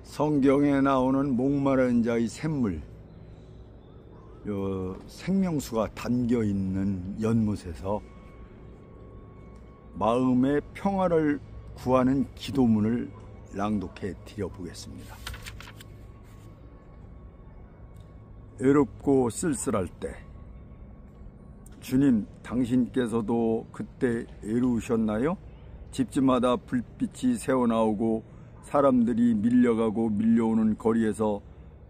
성경에 나오는 목마른 자의 샘물, 생명수가 담겨 있는 연못에서 마음의 평화를 구하는 기도문을 낭독해 드려 보겠습니다. 외롭고 쓸쓸할 때, 주님, 당신께서도 그때 외로우셨나요? 집집마다 불빛이 새어나오고 사람들이 밀려가고 밀려오는 거리에서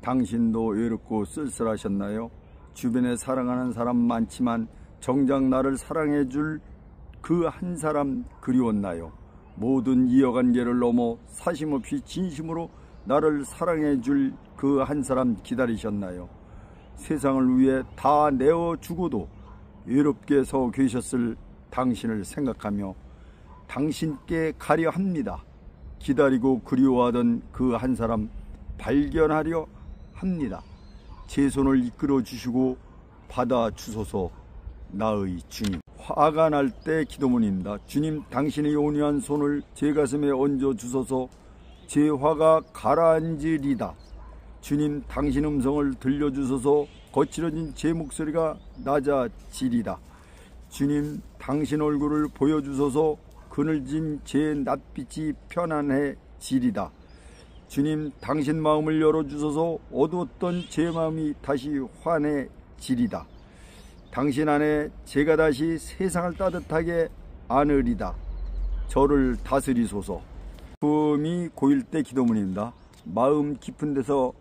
당신도 외롭고 쓸쓸하셨나요? 주변에 사랑하는 사람 많지만 정작 나를 사랑해줄 그 한 사람 그리웠나요? 모든 이해관계를 넘어 사심없이 진심으로 나를 사랑해줄 그 한 사람 기다리셨나요? 세상을 위해 다 내어주고도 외롭게 서 계셨을 당신을 생각하며 당신께 가려 합니다. 기다리고 그리워하던 그 한 사람 발견하려 합니다. 제 손을 이끌어 주시고 받아 주소서. 나의 주님. 화가 날 때 기도문입니다. 주님, 당신의 온유한 손을 제 가슴에 얹어 주소서. 제 화가 가라앉으리다. 주님, 당신 음성을 들려주소서. 거칠어진 제 목소리가 낮아지리다. 주님, 당신 얼굴을 보여주소서. 그늘진 제 낯빛이 편안해지리다. 주님, 당신 마음을 열어주소서. 어두웠던 제 마음이 다시 환해지리다. 당신 안에 제가 다시 세상을 따뜻하게 안으리다. 저를 다스리소서. 품이 고일 때 기도문입니다. 마음 깊은 데서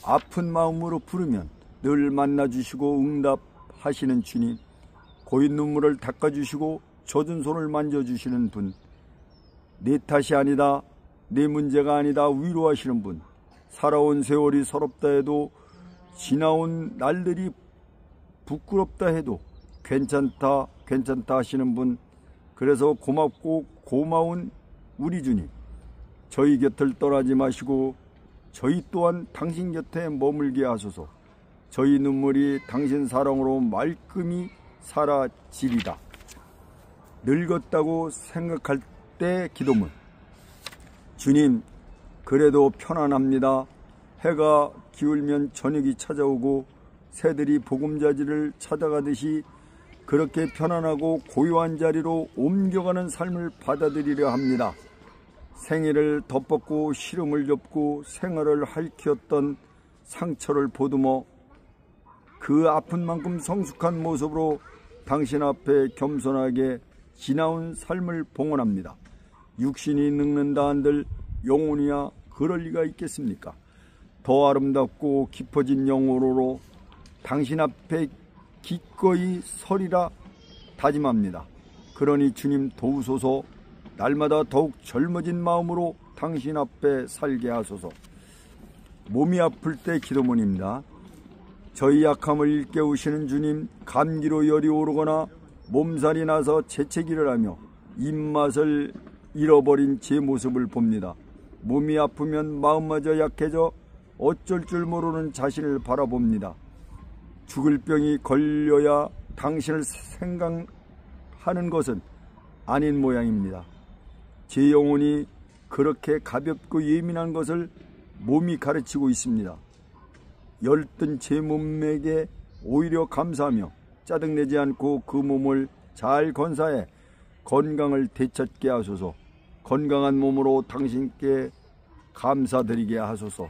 아픈 마음으로 부르면 늘 만나주시고 응답하시는 주님, 고인 눈물을 닦아주시고 젖은 손을 만져주시는 분, 내 탓이 아니다, 내 문제가 아니다 위로하시는 분, 살아온 세월이 서럽다 해도 지나온 날들이 부끄럽다 해도 괜찮다 하시는 분, 그래서 고맙고 고마운 우리 주님, 저희 곁을 떠나지 마시고 저희 또한 당신 곁에 머물게 하소서. 저희 눈물이 당신 사랑으로 말끔히 사라지리다. 늙었다고 생각할 때 기도문. 주님, 그래도 편안합니다. 해가 기울면 저녁이 찾아오고 새들이 보금자리를 찾아가듯이 그렇게 편안하고 고요한 자리로 옮겨가는 삶을 받아들이려 합니다. 생애를 덧벗고 시름을 접고 생활을 핥혔던 상처를 보듬어 그 아픈 만큼 성숙한 모습으로 당신 앞에 겸손하게 지나온 삶을 봉헌합니다. 육신이 늙는다 한들 영혼이야 그럴 리가 있겠습니까? 더 아름답고 깊어진 영혼으로 당신 앞에 기꺼이 서리라 다짐합니다. 그러니 주님 도우소서. 날마다 더욱 젊어진 마음으로 당신 앞에 살게 하소서. 몸이 아플 때 기도문입니다. 저희 약함을 일깨우시는 주님, 감기로 열이 오르거나 몸살이 나서 재채기를 하며 입맛을 잃어버린 제 모습을 봅니다. 몸이 아프면 마음마저 약해져 어쩔 줄 모르는 자신을 바라봅니다. 죽을 병이 걸려야 당신을 생각하는 것은 아닌 모양입니다. 제 영혼이 그렇게 가볍고 예민한 것을 몸이 가르치고 있습니다. 열뜬 제 몸에게 오히려 감사하며 짜증내지 않고 그 몸을 잘 건사해 건강을 되찾게 하소서. 건강한 몸으로 당신께 감사드리게 하소서.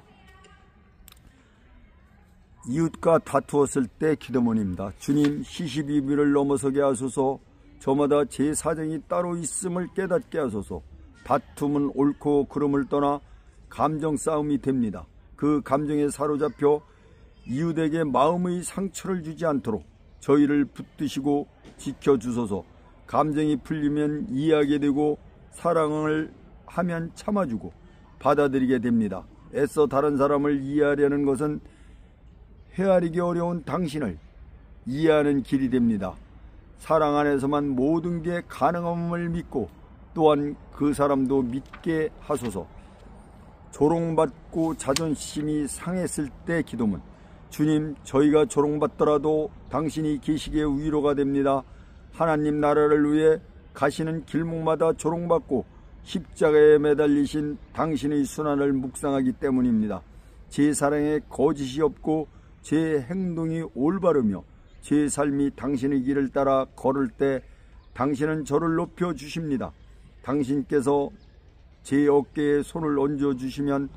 이웃과 다투었을 때 기도문입니다. 주님, 시시비비를 넘어서게 하소서. 저마다 제 사정이 따로 있음을 깨닫게 하소서. 다툼은 옳고 그름을 떠나 감정 싸움이 됩니다. 그 감정에 사로잡혀 이웃에게 마음의 상처를 주지 않도록 저희를 붙드시고 지켜주소서. 감정이 풀리면 이해하게 되고 사랑을 하면 참아주고 받아들이게 됩니다. 애써 다른 사람을 이해하려는 것은 헤아리기 어려운 당신을 이해하는 길이 됩니다. 사랑 안에서만 모든 게 가능함을 믿고 또한 그 사람도 믿게 하소서. 조롱받고 자존심이 상했을 때 기도문. 주님, 저희가 조롱받더라도 당신이 계시기에 위로가 됩니다. 하나님 나라를 위해 가시는 길목마다 조롱받고 십자가에 매달리신 당신의 순환을 묵상하기 때문입니다. 제 사랑에 거짓이 없고 제 행동이 올바르며 제 삶이 당신의 길을 따라 걸을 때 당신은 저를 높여주십니다. 당신께서 제 어깨에 손을 얹어주시면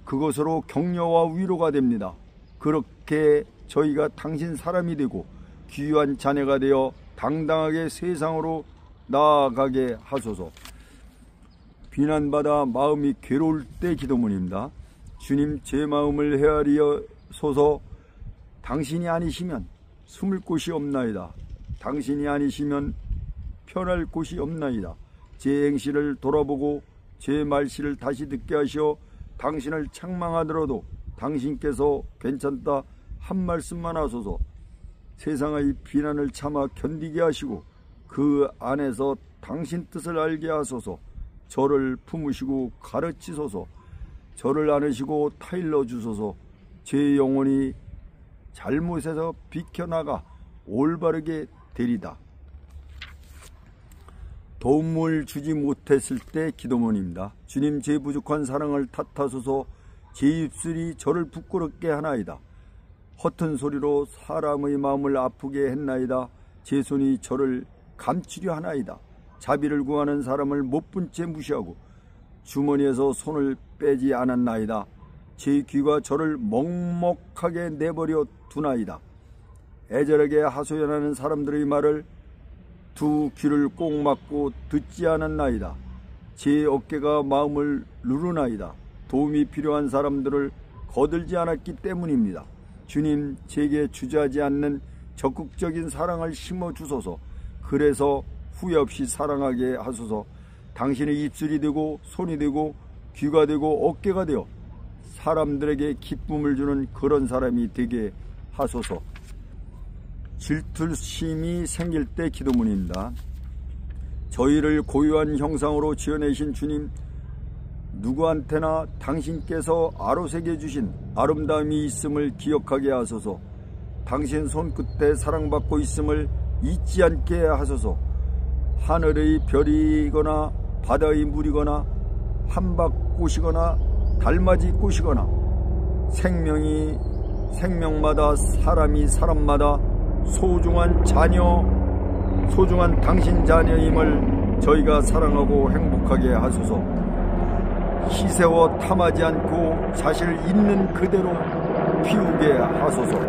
그것으로 격려와 위로가 됩니다. 그렇게 저희가 당신 사람이 되고 귀한 자녀가 되어 당당하게 세상으로 나아가게 하소서. 비난받아 마음이 괴로울 때 기도문입니다. 주님, 제 마음을 헤아리소서. 당신이 아니시면 숨을 곳이 없나이다. 당신이 아니시면 편할 곳이 없나이다. 제 행실을 돌아보고 제 말씨를 다시 듣게 하시어 당신을 책망하더라도 당신께서 괜찮다 한 말씀만 하소서. 세상의 비난을 참아 견디게 하시고 그 안에서 당신 뜻을 알게 하소서. 저를 품으시고 가르치소서. 저를 안으시고 타일러 주소서. 제 영혼이 잘못에서 비켜나가 올바르게 되리다. 도움을 주지 못했을 때 기도문입니다. 주님, 제 부족한 사랑을 탓하소서. 제 입술이 저를 부끄럽게 하나이다. 허튼 소리로 사람의 마음을 아프게 했나이다. 제 손이 저를 감추려 하나이다. 자비를 구하는 사람을 못 본 채 무시하고 주머니에서 손을 빼지 않았나이다. 제 귀가 저를 먹먹하게 내버려 두나이다. 애절하게 하소연하는 사람들의 말을 두 귀를 꼭 막고 듣지 않았나이다. 제 어깨가 마음을 누르나이다. 도움이 필요한 사람들을 거들지 않았기 때문입니다. 주님, 제게 주저하지 않는 적극적인 사랑을 심어주소서. 그래서 후회 없이 사랑하게 하소서. 당신의 입술이 되고 손이 되고 귀가 되고 어깨가 되어 사람들에게 기쁨을 주는 그런 사람이 되게 하소서. 질투심이 생길 때 기도문입니다. 저희를 고유한 형상으로 지어내신 주님, 누구한테나 당신께서 아로새겨 주신 아름다움이 있음을 기억하게 하소서. 당신 손끝에 사랑받고 있음을 잊지 않게 하소서. 하늘의 별이거나 바다의 물이거나 한박꽃이거나 달맞이 꽃이거나 생명마다 사람이 사람마다 소중한 자녀, 소중한 당신 자녀임을 저희가 사랑하고 행복하게 하소서. 희세워 탐하지 않고 사실 있는 그대로 피우게 하소서.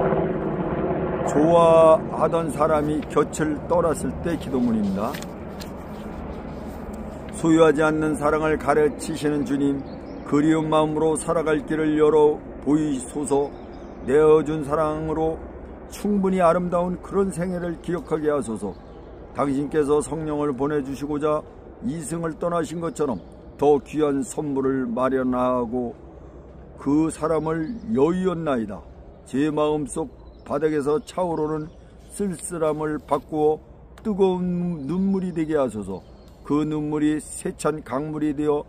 좋아하던 사람이 곁을 떠났을 때 기도문입니다. 소유하지 않는 사랑을 가르치시는 주님, 그리운 마음으로 살아갈 길을 열어 보이소서. 내어준 사랑으로 충분히 아름다운 그런 생애를 기억하게 하소서. 당신께서 성령을 보내주시고자 이승을 떠나신 것처럼 더 귀한 선물을 마련하고 그 사람을 여의었나이다. 제 마음속 바닥에서 차오르는 쓸쓸함을 바꾸어 뜨거운 눈물이 되게 하소서. 그 눈물이 세찬 강물이 되어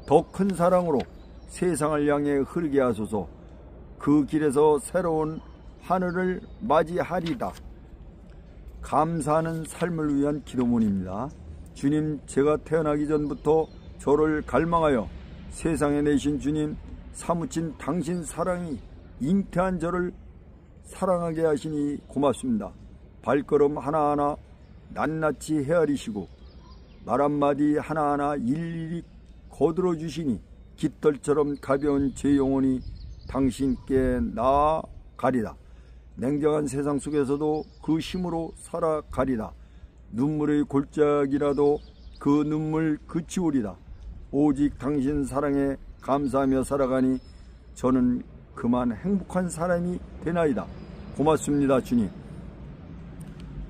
더 큰 사랑으로 세상을 향해 흐르게 하소서. 그 길에서 새로운 하늘을 맞이하리다. 감사하는 삶을 위한 기도문입니다. 주님, 제가 태어나기 전부터 저를 갈망하여 세상에 내신 주님, 사무친 당신 사랑이 잉태한 저를 사랑하게 하시니 고맙습니다. 발걸음 하나하나 낱낱이 헤아리시고 말 한마디 하나하나 일일이 거들어 주시니 깃털처럼 가벼운 제 영혼이 당신께 나아가리다. 냉정한 세상 속에서도 그 힘으로 살아가리다. 눈물의 골짜기라도 그 눈물 그치우리다. 오직 당신 사랑에 감사하며 살아가니 저는 그만 행복한 사람이 되나이다. 고맙습니다, 주님.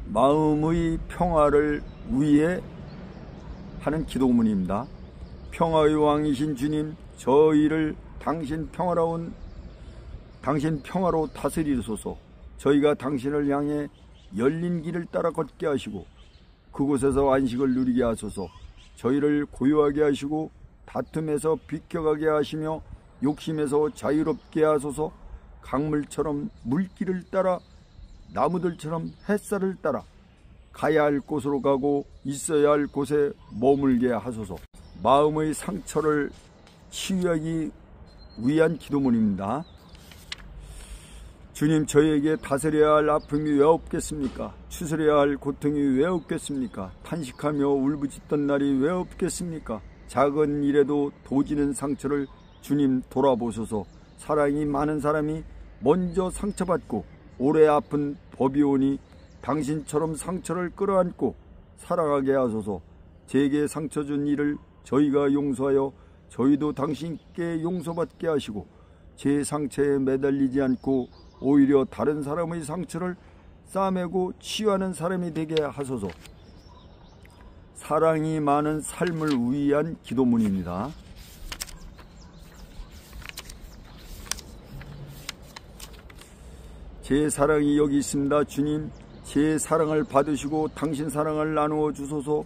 마음의 평화를 위해 하는 기도문입니다. 평화의 왕이신 주님, 저희를 당신 평화로 다스리소서. 저희가 당신을 향해 열린 길을 따라 걷게 하시고 그곳에서 안식을 누리게 하소서. 저희를 고요하게 하시고 다툼에서 비켜가게 하시며 욕심에서 자유롭게 하소서. 강물처럼 물길을 따라 나무들처럼 햇살을 따라 가야 할 곳으로 가고 있어야 할 곳에 머물게 하소서. 마음의 상처를 치유하기 위한 기도문입니다. 주님, 저에게 다스려야 할 아픔이 왜 없겠습니까? 추스려야 할 고통이 왜 없겠습니까? 탄식하며 울부짖던 날이 왜 없겠습니까? 작은 일에도 도지는 상처를 주님 돌아보소서. 사랑이 많은 사람이 먼저 상처받고 오래 아픈 법이 오니 당신처럼 상처를 끌어안고 사랑하게 하소서. 제게 상처 준 일을 저희가 용서하여 저희도 당신께 용서받게 하시고 제 상처에 매달리지 않고 오히려 다른 사람의 상처를 싸매고 치유하는 사람이 되게 하소서. 사랑이 많은 삶을 위한 기도문입니다. 제 사랑이 여기 있습니다. 주님, 제 사랑을 받으시고 당신 사랑을 나누어 주소서.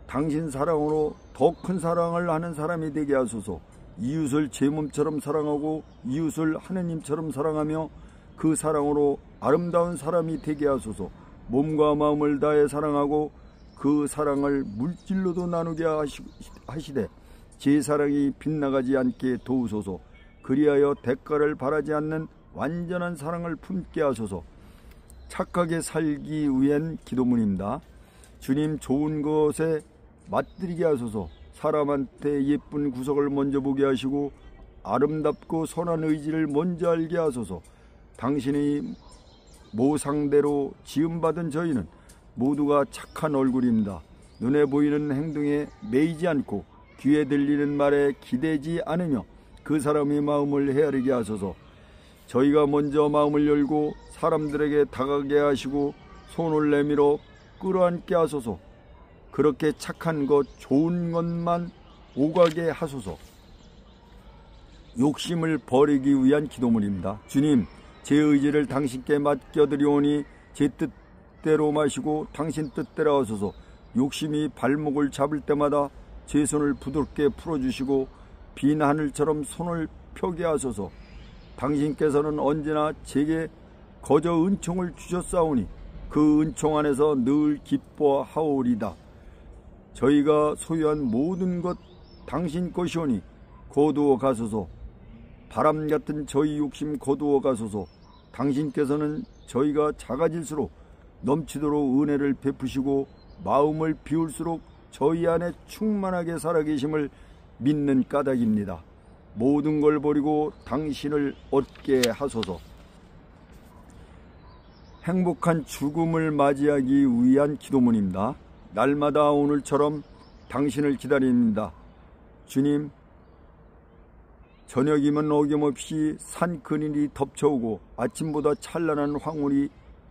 당신 사랑으로 더 큰 사랑을 하는 사람이 되게 하소서. 이웃을 제 몸처럼 사랑하고 이웃을 하느님처럼 사랑하며 그 사랑으로 아름다운 사람이 되게 하소서. 몸과 마음을 다해 사랑하고 그 사랑을 물질로도 나누게 하시되 제 사랑이 빗나가지 않게 도우소서. 그리하여 대가를 바라지 않는 완전한 사랑을 품게 하소서. 착하게 살기 위한 기도문입니다. 주님, 좋은 것에 맛들이게 하소서. 사람한테 예쁜 구석을 먼저 보게 하시고 아름답고 선한 의지를 먼저 알게 하소서. 당신의 모상대로 지음받은 저희는 모두가 착한 얼굴입니다. 눈에 보이는 행동에 매이지 않고 귀에 들리는 말에 기대지 않으며 그 사람의 마음을 헤아리게 하소서. 저희가 먼저 마음을 열고 사람들에게 다가가게 하시고 손을 내밀어 끌어안게 하소서. 그렇게 착한 것, 좋은 것만 오가게 하소서. 욕심을 버리기 위한 기도문입니다. 주님, 제 의지를 당신께 맡겨드리오니 제 뜻대로 마시고 당신 뜻대로 하소서. 욕심이 발목을 잡을 때마다 제 손을 부드럽게 풀어주시고 빈 하늘처럼 손을 펴게 하소서. 당신께서는 언제나 제게 거저 은총을 주셨사오니 그 은총 안에서 늘 기뻐하오리다. 저희가 소유한 모든 것 당신 것이오니 거두어 가소서. 바람 같은 저희 욕심 거두어 가소서. 당신께서는 저희가 작아질수록 넘치도록 은혜를 베푸시고 마음을 비울수록 저희 안에 충만하게 살아계심을 믿는 까닭입니다. 모든 걸 버리고 당신을 얻게 하소서. 행복한 죽음을 맞이하기 위한 기도문입니다. 날마다 오늘처럼 당신을 기다립니다. 주님, 저녁이면 어김없이 산 그늘이 덮쳐오고 아침보다 찬란한 황홀이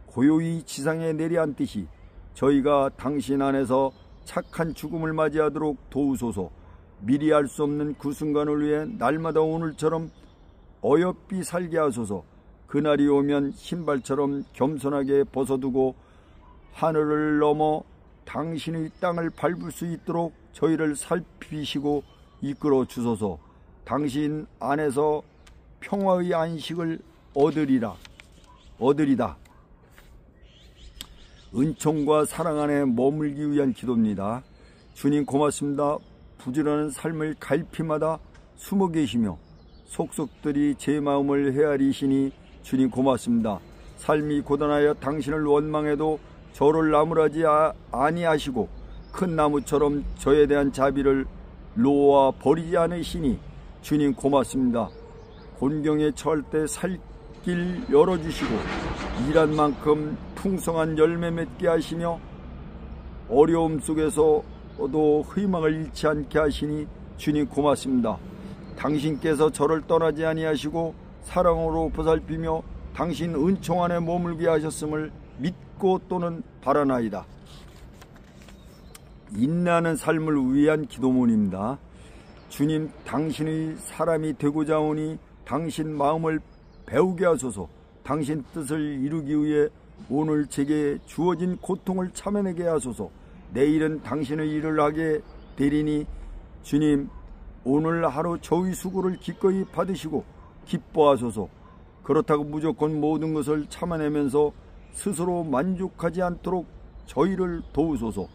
고요히 지상에 내려앉듯이 저희가 당신 안에서 착한 죽음을 맞이하도록 도우소서. 미리 알 수 없는 그 순간을 위해 날마다 오늘처럼 어여삐 살게 하소서. 그날이 오면 신발처럼 겸손하게 벗어두고 하늘을 넘어 당신의 땅을 밟을 수 있도록 저희를 살피시고 이끌어 주소서. 당신 안에서 평화의 안식을 얻으리다. 은총과 사랑 안에 머물기 위한 기도입니다. 주님, 고맙습니다. 부지런한 삶을 갈피마다 숨어 계시며 속속들이 제 마음을 헤아리시니 주님 고맙습니다. 삶이 고단하여 당신을 원망해도 저를 나무라지 아니하시고 큰 나무처럼 저에 대한 자비를 놓아 버리지 않으시니 주님 고맙습니다. 곤경에 처할 때 살 길 열어주시고 일한 만큼 풍성한 열매 맺게 하시며 어려움 속에서도 희망을 잃지 않게 하시니 주님 고맙습니다. 당신께서 저를 떠나지 아니하시고 사랑으로 보살피며 당신 은총 안에 머물게 하셨음을 믿고 또는 바라나이다. 인내하는 삶을 위한 기도문입니다. 주님, 당신의 사람이 되고자 하오니 당신 마음을 배우게 하소서. 당신 뜻을 이루기 위해 오늘 제게 주어진 고통을 참아내게 하소서. 내일은 당신의 일을 하게 되리니 주님, 오늘 하루 저희 수고를 기꺼이 받으시고 기뻐하소서. 그렇다고 무조건 모든 것을 참아내면서 스스로 만족하지 않도록 저희를 도우소서.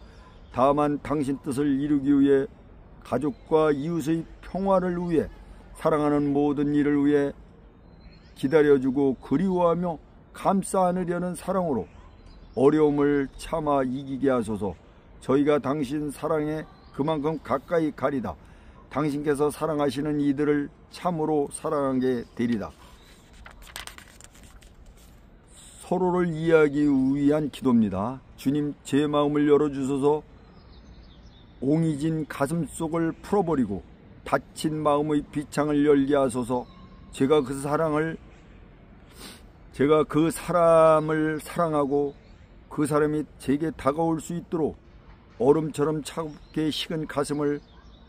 다만 당신 뜻을 이루기 위해 가족과 이웃의 평화를 위해 사랑하는 모든 일을 위해 기다려주고 그리워하며 감싸 안으려는 사랑으로 어려움을 참아 이기게 하소서. 저희가 당신 사랑에 그만큼 가까이 가리다. 당신께서 사랑하시는 이들을 참으로 사랑하게 되리다. 서로를 이해하기 위한 기도입니다. 주님, 제 마음을 열어주소서. 옹이진 가슴속을 풀어버리고 닫힌 마음의 비창을 열게 하소서. 제가 그 사람을 사랑하고 그 사람이 제게 다가올 수 있도록 얼음처럼 차갑게 식은 가슴을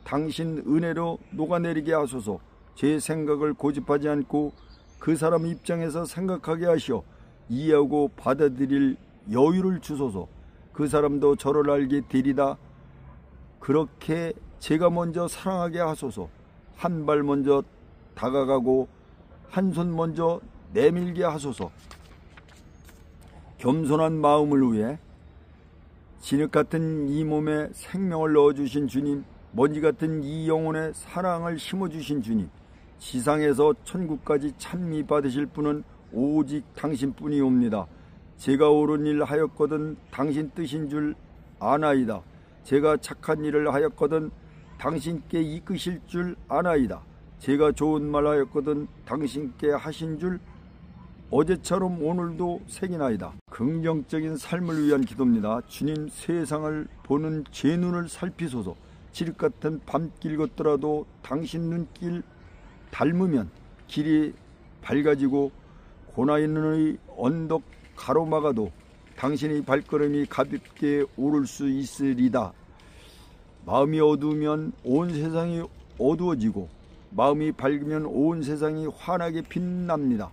당신 은혜로 녹아내리게 하소서. 제 생각을 고집하지 않고 그 사람 입장에서 생각하게 하시어 이해하고 받아들일 여유를 주소서. 그 사람도 저를 알게 되리다. 그렇게 제가 먼저 사랑하게 하소서. 한 발 먼저 다가가고 한 손 먼저 내밀게 하소서. 겸손한 마음을 위해 진흙 같은 이 몸에 생명을 넣어주신 주님, 먼지 같은 이 영혼에 사랑을 심어주신 주님, 지상에서 천국까지 찬미 받으실 분은 오직 당신뿐이옵니다. 제가 옳은 일 하였거든 당신 뜻인 줄 아나이다. 제가 착한 일을 하였거든 당신께 이끄실 줄 아나이다. 제가 좋은 말 하였거든 당신께 하신 줄 어제처럼 오늘도 새기나이다. 긍정적인 삶을 위한 기도입니다. 주님, 세상을 보는 제 눈을 살피소서. 칠흑 같은 밤길 걷더라도 당신 눈길 닮으면 길이 밝아지고 고난의 언덕 가로막아도 당신의 발걸음이 가볍게 오를 수 있으리다. 마음이 어두우면 온 세상이 어두워지고 마음이 밝으면 온 세상이 환하게 빛납니다.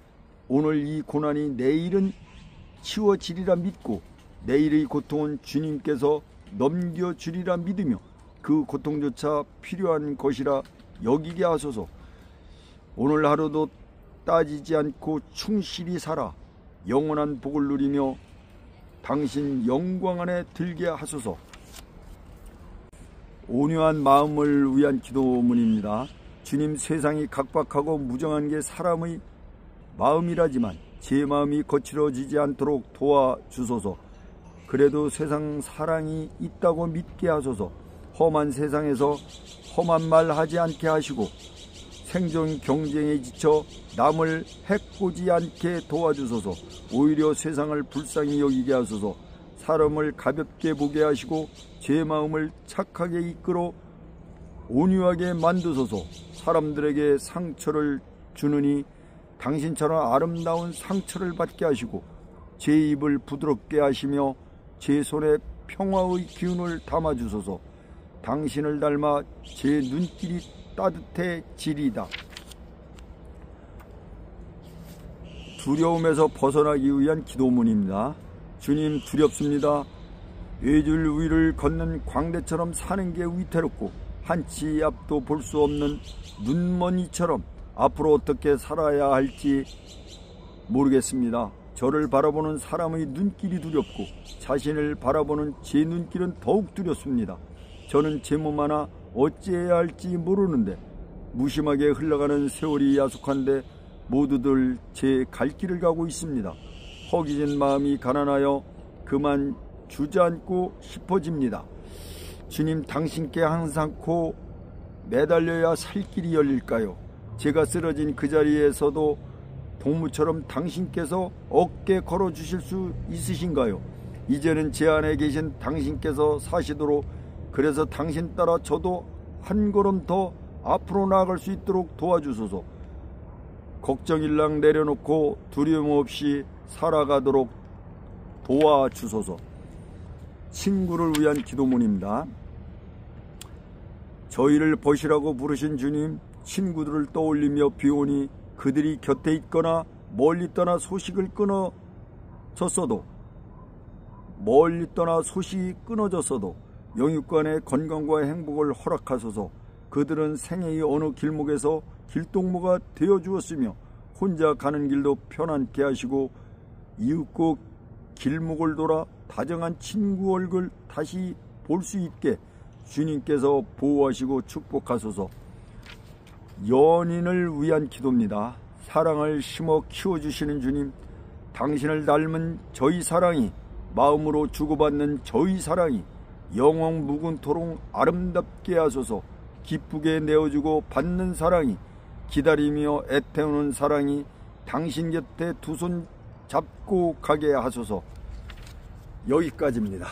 오늘 이 고난이 내일은 치워지리라 믿고 내일의 고통은 주님께서 넘겨주리라 믿으며 그 고통조차 필요한 것이라 여기게 하소서. 오늘 하루도 따지지 않고 충실히 살아 영원한 복을 누리며 당신 영광 안에 들게 하소서. 온유한 마음을 위한 기도문입니다. 주님, 세상이 각박하고 무정한 게 사람의 마음이라지만 제 마음이 거칠어지지 않도록 도와주소서. 그래도 세상 사랑이 있다고 믿게 하소서. 험한 세상에서 험한 말 하지 않게 하시고 생존 경쟁에 지쳐 남을 해코지 않게 도와주소서. 오히려 세상을 불쌍히 여기게 하소서. 사람을 가볍게 보게 하시고 제 마음을 착하게 이끌어 온유하게 만드소서. 사람들에게 상처를 주느니 당신처럼 아름다운 상처를 받게 하시고 제 입을 부드럽게 하시며 제 손에 평화의 기운을 담아주소서. 당신을 닮아 제 눈길이 따뜻해지리다. 두려움에서 벗어나기 위한 기도문입니다. 주님, 두렵습니다. 외줄 위를 걷는 광대처럼 사는 게 위태롭고 한치 앞도 볼 수 없는 눈먼이처럼 앞으로 어떻게 살아야 할지 모르겠습니다. 저를 바라보는 사람의 눈길이 두렵고 자신을 바라보는 제 눈길은 더욱 두렵습니다. 저는 제 몸 하나 어찌해야 할지 모르는데 무심하게 흘러가는 세월이 야속한데 모두들 제 갈 길을 가고 있습니다. 허기진 마음이 가난하여 그만 주저앉고 싶어집니다. 주님, 당신께 항상 코 매달려야 살 길이 열릴까요? 제가 쓰러진 그 자리에서도 동무처럼 당신께서 어깨 걸어주실 수 있으신가요? 이제는 제 안에 계신 당신께서 사시도록, 그래서 당신 따라 저도 한 걸음 더 앞으로 나아갈 수 있도록 도와주소서. 걱정일랑 내려놓고 두려움 없이 살아가도록 도와주소서. 친구를 위한 기도문입니다. 저희를 보시라고 부르신 주님, 친구들을 떠올리며 비오니 그들이 곁에 있거나 멀리 떠나 소식이 끊어졌어도 영육간의 건강과 행복을 허락하소서. 그들은 생애의 어느 길목에서 길동무가 되어주었으며 혼자 가는 길도 편안케 하시고 이윽고 길목을 돌아 다정한 친구 얼굴 다시 볼 수 있게 주님께서 보호하시고 축복하소서. 연인을 위한 기도입니다. 사랑을 심어 키워주시는 주님, 당신을 닮은 저희 사랑이, 마음으로 주고받는 저희 사랑이 영원 무궁토록 아름답게 하소서. 기쁘게 내어주고 받는 사랑이, 기다리며 애태우는 사랑이 당신 곁에 두 손 잡고 가게 하소서. 여기까지입니다.